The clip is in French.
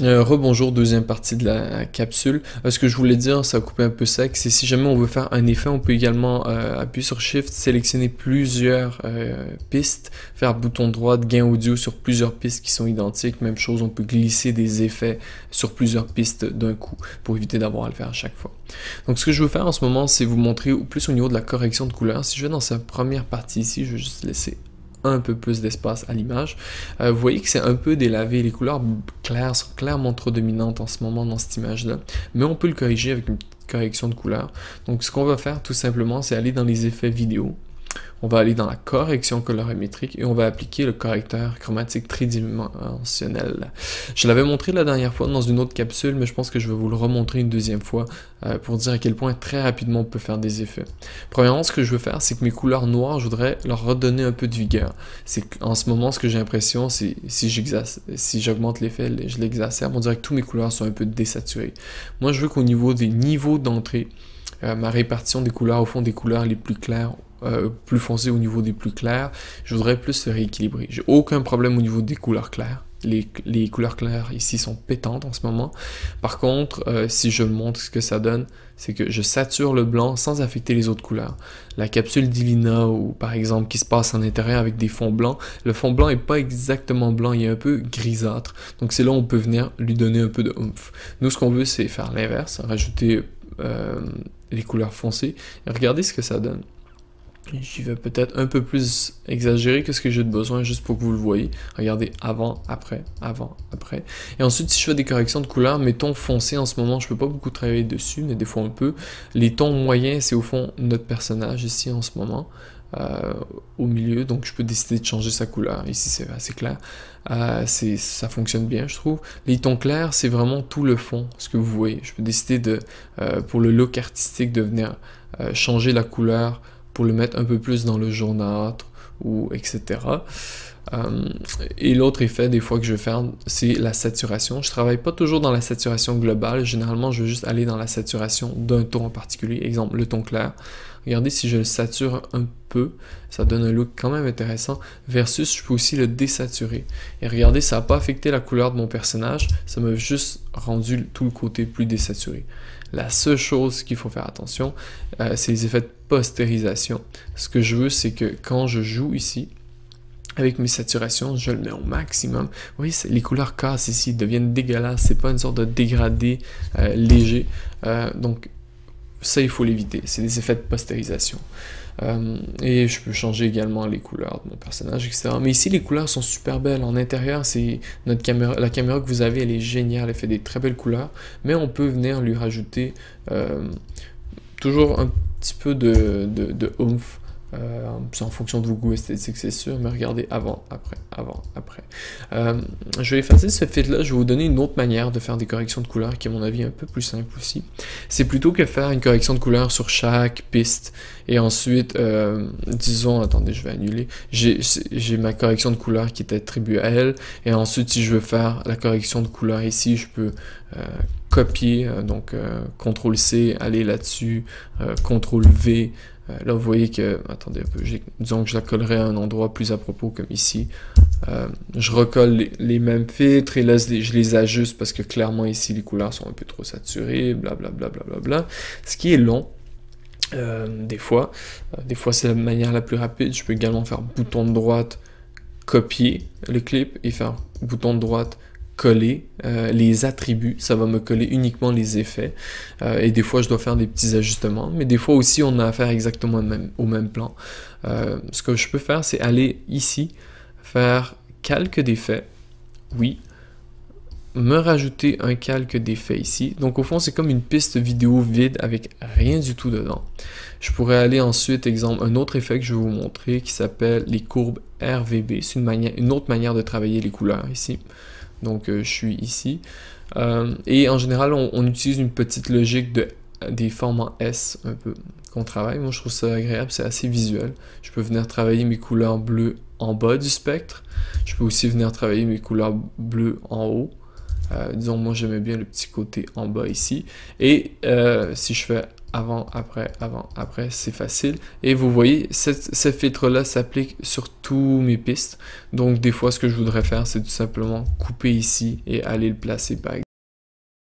Rebonjour, deuxième partie de la capsule. Ce que je voulais dire, ça a coupé un peu sec, c'est si jamais on veut faire un effet, on peut également appuyer sur Shift, sélectionner plusieurs pistes, faire bouton droit, gain audio sur plusieurs pistes qui sont identiques. Même chose, on peut glisser des effets sur plusieurs pistes d'un coup pour éviter d'avoir à le faire à chaque fois. Donc ce que je veux faire en ce moment, c'est vous montrer plus au niveau de la correction de couleur. Si je vais dans sa première partie ici, je vais juste laisser un peu plus d'espace à l'image. Vous voyez que c'est un peu délavé, les couleurs claires sont clairement trop dominantes en ce moment dans cette image-là, mais on peut le corriger avec une petite correction de couleur. Donc ce qu'on va faire tout simplement, c'est aller dans les effets vidéo, on va aller dans la correction colorimétrique et on va appliquer le correcteur chromatique tridimensionnel. Je l'avais montré la dernière fois dans une autre capsule, mais je pense que je vais vous le remontrer une deuxième fois pour dire à quel point très rapidement on peut faire des effets. Premièrement, ce que je veux faire, c'est que mes couleurs noires, je voudrais leur redonner un peu de vigueur. C'est qu'en ce moment, ce que j'ai l'impression, c'est si j'augmente l'effet, je l'exacerbe, on dirait que toutes mes couleurs sont un peu désaturées. Moi, je veux qu'au niveau des niveaux d'entrée, ma répartition des couleurs, au fond des couleurs les plus claires, plus foncé au niveau des plus clairs, je voudrais plus le rééquilibrer. J'ai aucun problème au niveau des couleurs claires. Les couleurs claires ici sont pétantes en ce moment. Par contre, si je montre ce que ça donne, c'est que je sature le blanc sans affecter les autres couleurs. La capsule d'Ilina, ou par exemple qui se passe en intérieur avec des fonds blancs, le fond blanc n'est pas exactement blanc, il est un peu grisâtre. Donc c'est là où on peut venir lui donner un peu de oomph. Nous, ce qu'on veut, c'est faire l'inverse, rajouter les couleurs foncées, et regardez ce que ça donne. J'y vais peut-être un peu plus exagéré que ce que j'ai de besoin, juste pour que vous le voyez. Regardez, avant, après, avant, après. Et ensuite, si je fais des corrections de couleurs, mes tons foncés en ce moment, je peux pas beaucoup travailler dessus, mais des fois on peut. Les tons moyens, c'est au fond notre personnage ici en ce moment, au milieu. Donc je peux décider de changer sa couleur. Ici, c'est assez clair. Ça fonctionne bien, je trouve. Les tons clairs, c'est vraiment tout le fond, ce que vous voyez. Je peux décider de, pour le look artistique, de venir changer la couleur, pour le mettre un peu plus dans le jaunâtre, ou etc. Et l'autre effet des fois que je vais faire, c'est la saturation. Je travaille pas toujours dans la saturation globale, généralement je veux juste aller dans la saturation d'un ton en particulier, exemple le ton clair. Regardez, si je le sature un peu, ça donne un look quand même intéressant, versus je peux aussi le désaturer. Et regardez, ça n'a pas affecté la couleur de mon personnage, ça m'a juste rendu tout le côté plus désaturé. La seule chose qu'il faut faire attention, c'est les effets de postérisation. Ce que je veux, c'est que quand je joue ici, avec mes saturations, je le mets au maximum. Vous voyez, les couleurs cassent ici, deviennent dégueulasses. C'est pas une sorte de dégradé léger. Donc, ça, il faut l'éviter. C'est des effets de postérisation. Et je peux changer également les couleurs de mon personnage, etc. Mais ici, les couleurs sont super belles. En intérieur, c'est notre caméra, la caméra que vous avez, elle est géniale. Elle fait des très belles couleurs. Mais on peut venir lui rajouter toujours un petit peu de oomph. C'est en fonction de vos goûts esthétiques, c'est sûr, mais regardez avant, après, avant, après. Je vais effacer ce fil-là, je vais vous donner une autre manière de faire des corrections de couleurs qui, à mon avis, est un peu plus simple aussi. C'est plutôt que faire une correction de couleur sur chaque piste, et ensuite, disons, attendez, je vais annuler, j'ai ma correction de couleur qui est attribuée à elle, et ensuite, si je veux faire la correction de couleur ici, je peux copier, donc CTRL-C, aller là-dessus, CTRL-V, là, vous voyez que, attendez un peu, disons que je la collerai à un endroit plus à propos, comme ici. Je recolle les mêmes filtres, et là, je les ajuste, parce que clairement, ici, les couleurs sont un peu trop saturées, blablabla, blablabla. Ce qui est long, des fois c'est la manière la plus rapide. Je peux également faire bouton de droite, copier le clip, et faire bouton de droite, coller les attributs, ça va me coller uniquement les effets, et des fois je dois faire des petits ajustements, mais des fois aussi on a affaire exactement au même plan. Ce que je peux faire, c'est aller ici, faire calque d'effets, oui, me rajouter un calque d'effets ici. Donc au fond c'est comme une piste vidéo vide avec rien du tout dedans. Je pourrais aller ensuite, exemple, un autre effet que je vais vous montrer qui s'appelle les courbes RVB. C'est une autre manière de travailler les couleurs ici. Donc je suis ici. Et en général, on utilise une petite logique des formes en S un peu qu'on travaille. Moi, je trouve ça agréable, c'est assez visuel. Je peux venir travailler mes couleurs bleues en bas du spectre. Je peux aussi venir travailler mes couleurs bleues en haut. Disons, moi, j'aimais bien le petit côté en bas ici. Et si je fais avant, après, c'est facile. Et vous voyez, ce filtre-là s'applique sur tous mes pistes. Donc des fois, ce que je voudrais faire, c'est tout simplement couper ici et aller le placer par exemple.